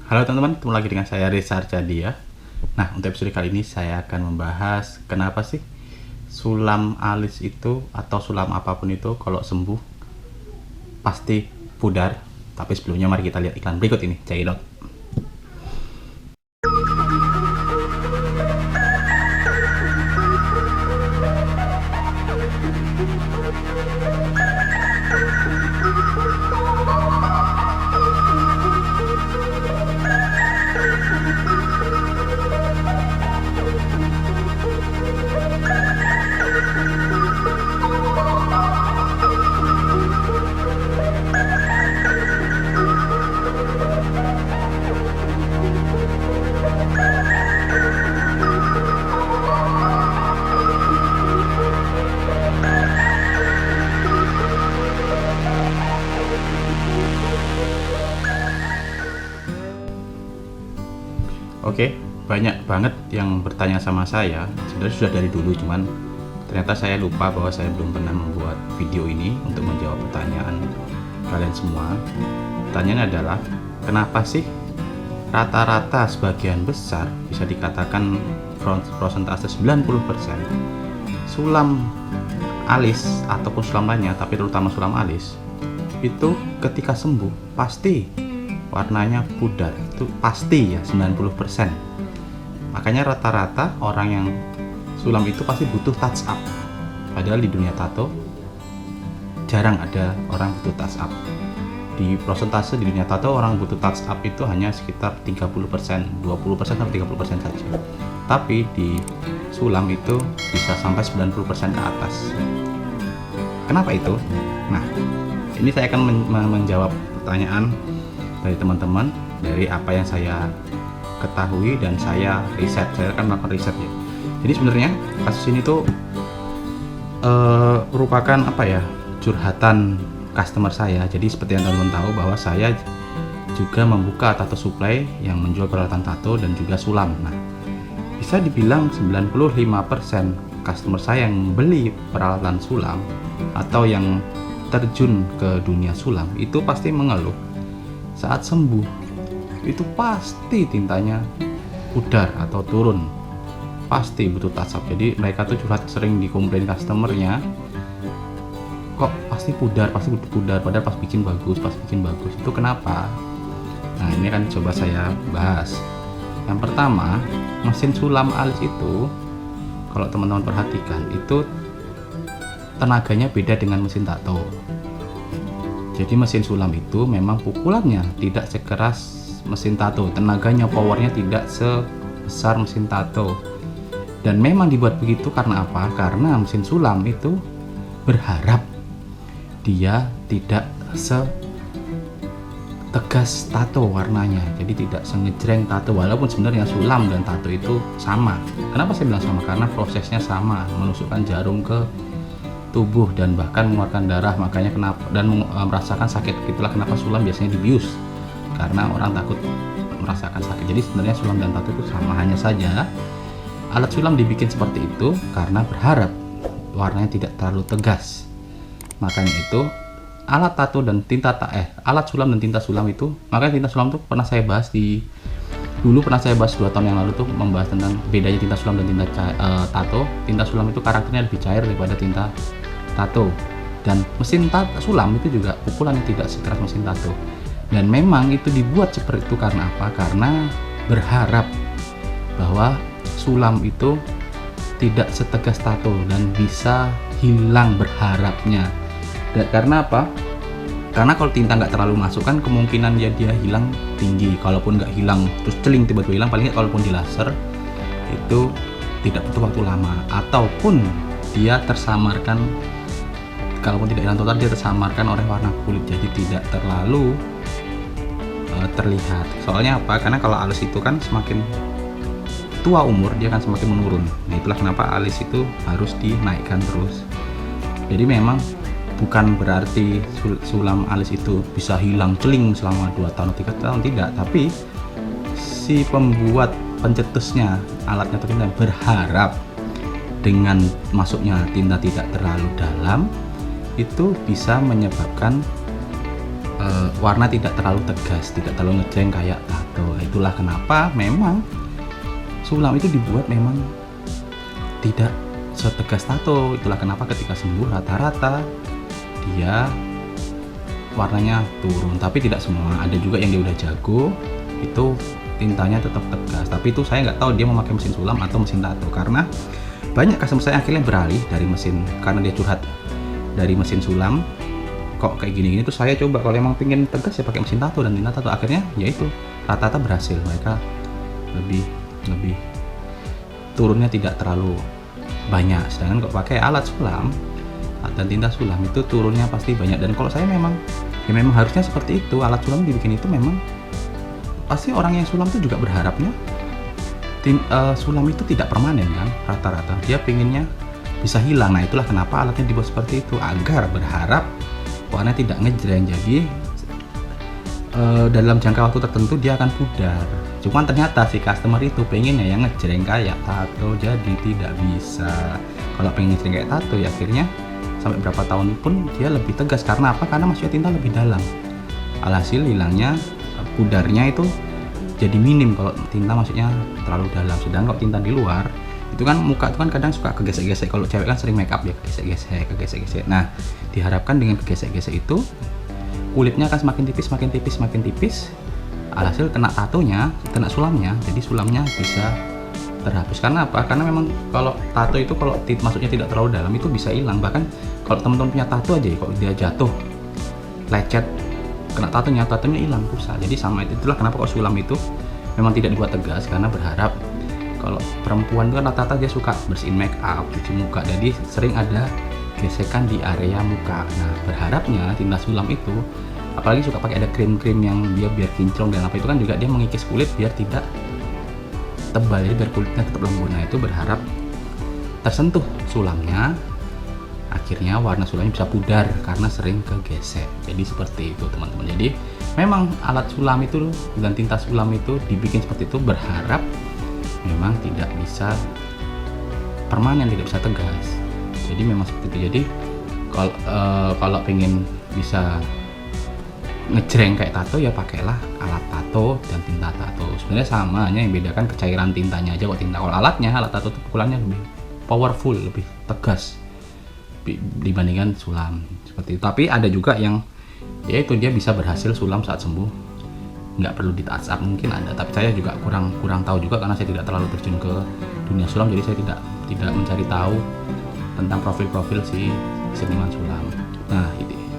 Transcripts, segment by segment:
Halo teman-teman, ketemu lagi dengan saya Reza Arcadia. Nah, untuk episode kali ini saya akan membahas kenapa sih sulam alis itu atau sulam apapun itu kalau sembuh pasti pudar. Tapi sebelumnya mari kita lihat iklan berikut ini. Check it out. Oke, banyak banget yang bertanya sama saya. Sebenarnya sudah dari dulu, cuman ternyata saya lupa bahwa saya belum pernah membuat video ini untuk menjawab pertanyaan kalian semua. Pertanyaannya adalah, kenapa sih rata-rata sebagian besar, bisa dikatakan prosentase 90%, sulam alis ataupun sulam lainnya, tapi terutama sulam alis, itu ketika sembuh pasti warnanya pudar. Itu pasti ya, 90%. Makanya rata-rata orang yang sulam itu pasti butuh touch up. Padahal di dunia tato jarang ada orang butuh touch up. Di prosentase di dunia tato orang butuh touch up itu hanya sekitar 30%, 20% sampai 30% saja. Tapi di sulam itu bisa sampai 90% ke atas. Kenapa itu? Nah, ini saya akan menjawab pertanyaan dari teman-teman, dari apa yang saya ketahui dan saya riset. Saya kan melakukan riset ya. Jadi sebenarnya kasus ini tuh merupakan curhatan customer saya. Jadi seperti yang teman-teman tahu bahwa saya juga membuka tato supply yang menjual peralatan tato dan juga sulam. Nah, bisa dibilang 95% customer saya yang membeli peralatan sulam atau yang terjun ke dunia sulam itu pasti mengeluh saat sembuh itu pasti tintanya pudar atau turun, pasti butuh touch up. Jadi mereka tuh curhat, sering dikomplain customernya, kok pasti pudar padahal pas bikin bagus. Itu kenapa? Nah, ini kan coba saya bahas. Yang pertama, mesin sulam alis itu kalau teman-teman perhatikan itu tenaganya beda dengan mesin tato. Jadi mesin sulam itu memang pukulannya tidak sekeras mesin tato, tenaganya, powernya tidak sebesar mesin tato. Dan memang dibuat begitu karena apa? Karena mesin sulam itu berharap dia tidak setegas tato warnanya, jadi tidak sengejreng tato. Walaupun sebenarnya sulam dan tato itu sama. Kenapa saya bilang sama? Karena prosesnya sama, menusukkan jarum ke tubuh dan bahkan mengeluarkan darah. Makanya kenapa dan merasakan sakit, itulah kenapa sulam biasanya dibius, karena orang takut merasakan sakit. Jadi sebenarnya sulam dan tato itu sama, hanya saja alat sulam dibikin seperti itu karena berharap warnanya tidak terlalu tegas. Makanya itu alat tato dan alat sulam dan tinta sulam itu, makanya tinta sulam itu pernah saya bahas pernah saya bahas 2 tahun yang lalu tuh, membahas tentang bedanya tinta sulam dan tinta tato. Tinta sulam itu karakternya lebih cair daripada tinta tato, dan mesin sulam itu juga pukulannya tidak sekeras mesin tato. Dan memang itu dibuat seperti itu karena apa? Karena berharap bahwa sulam itu tidak setegas tato dan bisa hilang berharapnya. Dan karena apa? Karena kalau tinta nggak terlalu masuk kan kemungkinan dia hilang tinggi. Kalaupun nggak hilang terus celing tiba-tiba hilang, paling nggak kalaupun di laser itu tidak butuh waktu lama, ataupun dia tersamarkan. Kalaupun tidak hilang total, dia tersamarkan oleh warna kulit, jadi tidak terlalu terlihat. Soalnya apa? Karena kalau alis itu kan semakin tua umur dia akan semakin menurun. Nah, itulah kenapa alis itu harus dinaikkan terus. Jadi memang bukan berarti sulam alis itu bisa hilang celing selama 2 tahun atau 3 tahun, tidak. Tapi si pembuat pencetusnya, alatnya itu berharap dengan masuknya tinta tidak terlalu dalam itu bisa menyebabkan warna tidak terlalu tegas, tidak terlalu ngejreng kayak tato. Itulah kenapa memang sulam itu dibuat memang tidak setegas tato. Itulah kenapa ketika sembuh rata-rata dia warnanya turun, tapi tidak semua. Ada juga yang dia udah jago itu tintanya tetap tegas, tapi itu saya nggak tahu dia memakai mesin sulam atau mesin tato, karena banyak customer saya akhirnya beralih dari mesin, karena dia curhat dari mesin sulam kok kayak gini-gini. Terus saya coba kalau emang pengen tegas ya pakai mesin tato dan tinta tato, akhirnya ya itu rata-rata berhasil, mereka lebih turunnya tidak terlalu banyak. Sedangkan kalau pakai alat sulam dan tinta sulam itu turunnya pasti banyak. Dan kalau saya memang harusnya seperti itu, alat sulam dibikin itu memang pasti orang yang sulam itu juga berharapnya sulam itu tidak permanen kan, rata-rata dia pinginnya bisa hilang. Nah itulah kenapa alatnya dibuat seperti itu, agar berharap warna tidak ngejreng, jadi dalam jangka waktu tertentu dia akan pudar. Cuman ternyata si customer itu pengennya yang ngejreng kayak tato, jadi tidak bisa. Kalau pengen ngejreng kayak tato ya akhirnya sampai berapa tahun pun dia lebih tegas. Karena apa? Karena masuknya tinta lebih dalam, alhasil hilangnya pudarnya itu jadi minim kalau tinta masuknya terlalu dalam. Sedangkan kalau tinta di luar itu kan muka itu kan kadang suka kegesek-gesek. Kalau cewek kan sering make up ya kegesek-gesek. Nah diharapkan dengan kegesek-gesek itu kulitnya akan semakin tipis. Alhasil kena tatonya, kena sulamnya, jadi sulamnya bisa terhapus. Karena apa? Karena memang kalau tato itu kalau masuknya tidak terlalu dalam itu bisa hilang. Bahkan kalau teman-teman punya tato aja ya, kalau dia jatuh lecet kena tatonya hilang rusak. Jadi sama itulah kenapa kok sulam itu memang tidak dibuat tegas, karena berharap kalau perempuan itu kan rata-rata dia suka bersihin make up, cuci muka, jadi sering ada gesekan di area muka. Nah berharapnya tinta sulam itu, apalagi suka pakai ada krim-krim yang dia biar kinclong dan apa itu kan juga dia mengikis kulit biar tidak tebal, jadi biar kulitnya tetap lembut. Nah itu berharap tersentuh sulamnya, akhirnya warna sulamnya bisa pudar karena sering kegesek. Jadi seperti itu teman-teman. Jadi memang alat sulam itu dan tinta sulam itu dibikin seperti itu berharap memang tidak bisa permanen, tidak bisa tegas. Jadi memang seperti itu. Jadi kalau pengen bisa ngejreng kayak tato ya pakailah alat tato dan tinta tato. Sebenarnya sama, hanya yang bedakan kecairan tintanya aja. Kok tinta, kalau alat tato itu pukulannya lebih powerful, lebih tegas dibandingkan sulam seperti itu. Tapi ada juga yang yaitu dia bisa berhasil sulam saat sembuh, nggak perlu di touch up, mungkin ada, tapi saya juga kurang tahu juga karena saya tidak terlalu terjun ke dunia sulam, jadi saya tidak mencari tahu tentang profil si seniman sulam. Nah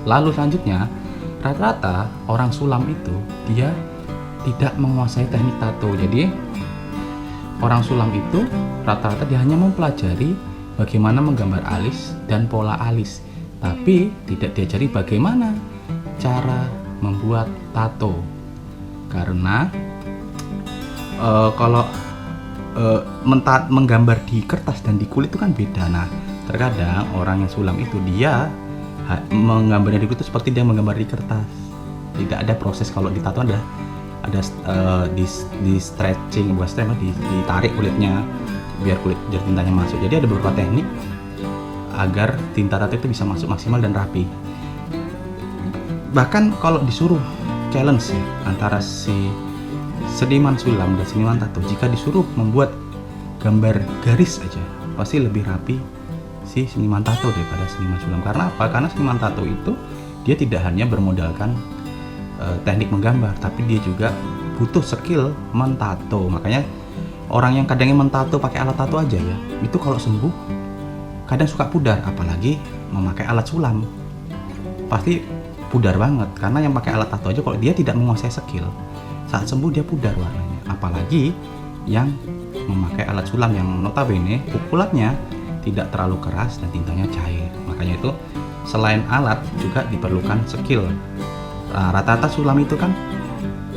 lalu selanjutnya rata-rata orang sulam itu dia tidak menguasai teknik tato. Jadi orang sulam itu rata-rata dia hanya mempelajari bagaimana menggambar alis dan pola alis, tapi tidak diajari bagaimana cara membuat tato. Karena kalau menggambar di kertas dan di kulit itu kan beda. Nah terkadang orang yang sulam itu dia menggambarnya di kulit itu seperti dia menggambar di kertas, tidak ada proses. Kalau di tato ada di stretching, buat ditarik kulitnya biar tintanya masuk. Jadi ada beberapa teknik agar tinta tato itu bisa masuk maksimal dan rapi. Bahkan kalau disuruh challenge ya, antara si seniman sulam dan seniman tato, jika disuruh membuat gambar garis aja pasti lebih rapi si seniman tato daripada seniman sulam. Karena apa? Karena seniman tato itu dia tidak hanya bermodalkan teknik menggambar, tapi dia juga butuh skill mentato. Makanya orang yang kadangnya mentato pakai alat tato aja ya, itu kalau sembuh kadang suka pudar, apalagi memakai alat sulam pasti pudar banget. Karena yang pakai alat tato aja kalau dia tidak menguasai skill, saat sembuh dia pudar warnanya. Apalagi yang memakai alat sulam yang notabene pukulannya tidak terlalu keras dan tintanya cair. Makanya itu selain alat juga diperlukan skill. Rata-rata sulam itu kan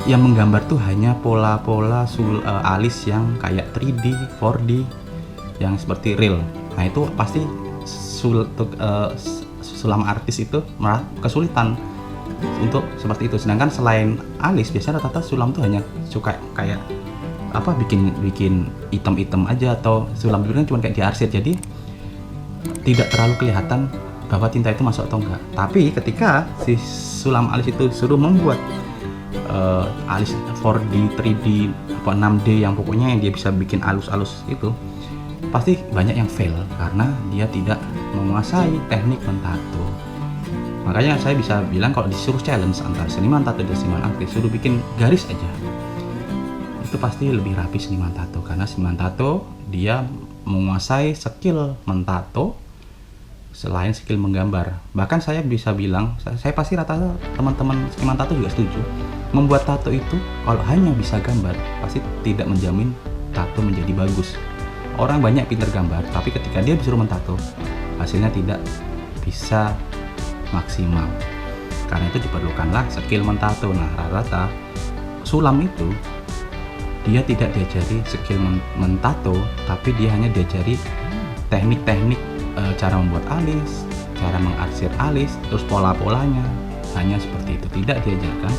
yang menggambar tuh hanya pola-pola alis yang kayak 3D, 4D, yang seperti real. Nah itu pasti sulam artis itu malah kesulitan untuk seperti itu. Sedangkan selain alis biasanya rata-rata sulam tuh hanya suka kayak apa bikin item-item aja, atau sulam dulu kan cuma kayak diarsir, jadi tidak terlalu kelihatan bahwa tinta itu masuk atau enggak. Tapi ketika si sulam alis itu suruh membuat alis 4D, 3D, 6D yang pokoknya yang dia bisa bikin alus-alus itu, pasti banyak yang fail karena dia tidak menguasai teknik mentato. Makanya saya bisa bilang kalau disuruh challenge antara seniman tato dan seniman aktif, suruh bikin garis aja, itu pasti lebih rapi seniman tato, karena seniman tato dia menguasai skill mentato selain skill menggambar. Bahkan saya bisa bilang, saya pasti rata-rata teman-teman seniman tato juga setuju, membuat tato itu kalau hanya bisa gambar pasti tidak menjamin tato menjadi bagus. Orang banyak pintar gambar, tapi ketika dia disuruh mentato hasilnya tidak bisa maksimal. Karena itu diperlukanlah skill mentato. Nah, rata-rata sulam itu dia tidak diajari skill mentato, tapi dia hanya diajari teknik-teknik, cara membuat alis, cara mengarsir alis, terus pola-polanya, hanya seperti itu. Tidak diajarkan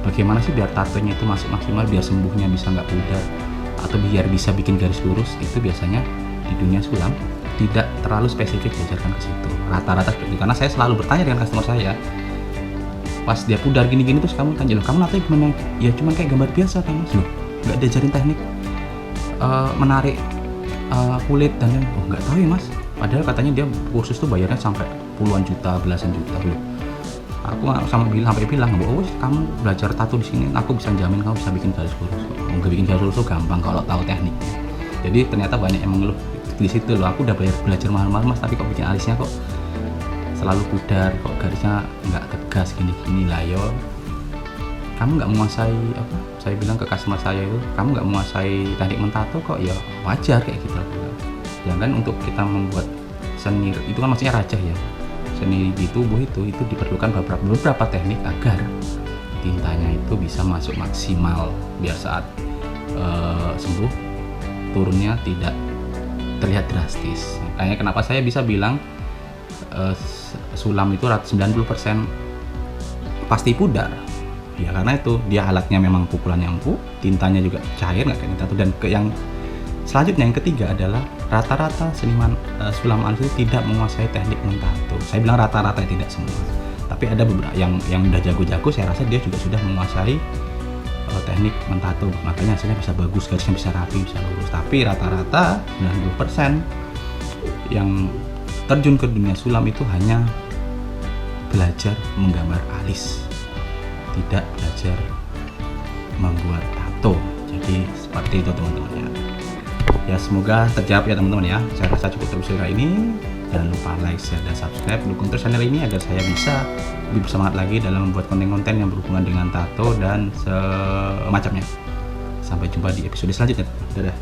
bagaimana sih biar tatonya itu masuk maksimal, biar sembuhnya bisa nggak pudar, atau biar bisa bikin garis lurus. Itu biasanya di dunia sulam tidak terlalu spesifik diajarkan ke situ. Rata-rata gitu, karena saya selalu bertanya dengan customer saya, pas dia pudar gini-gini terus kamu tanya, loh kamu natanya gimana? Ya cuman kayak gambar biasa kan mas, loh nggak diajarin teknik menarik kulit dan lain. Oh nggak tahu ya mas, padahal katanya dia kursus tuh bayarnya sampai puluhan juta, belasan juta. Loh, aku sampai bilang bahwa kamu belajar tato di sini, aku bisa jamin kamu bisa bikin garis lurus. Nggak bikin garis lurus tuh gampang kalau tahu tekniknya. Jadi ternyata banyak yang mengeluh di situ, loh aku udah belajar mahal-mahal mas, tapi kok bikin alisnya kok selalu pudar, kok garisnya nggak tegas gini-gini. Lah yo, kamu nggak menguasai apa? Saya bilang ke customer saya itu, kamu nggak menguasai teknik mentato kok, ya wajar kayak gitu. Ya kan untuk kita membuat seni itu kan maksudnya rajah ya, seni di tubuh itu diperlukan beberapa teknik agar tintanya itu bisa masuk maksimal, biar saat sembuh turunnya tidak terlihat drastis. Makanya kenapa saya bisa bilang sulam itu 90% pasti pudar. Ya karena itu dia alatnya memang pukulannya empuk, tintanya juga cair nggak kayak tato. Dan yang selanjutnya yang ketiga adalah rata-rata seniman sulam alis itu tidak menguasai teknik mentato. Saya bilang rata-rata, tidak semua, tapi ada beberapa yang udah jago-jago, saya rasa dia juga sudah menguasai teknik mentato, makanya hasilnya bisa bagus, garisnya bisa rapi, bisa lurus. Tapi rata-rata 90% yang terjun ke dunia sulam itu hanya belajar menggambar alis, tidak belajar membuat tato. Jadi seperti itu teman-teman ya. Ya semoga terjawab ya teman-teman ya. Saya rasa cukup episode ini. Jangan lupa like, share, dan subscribe. Dukung terus channel ini agar saya bisa lebih bersemangat lagi dalam membuat konten-konten yang berhubungan dengan tato dan semacamnya. Sampai jumpa di episode selanjutnya. Dadah.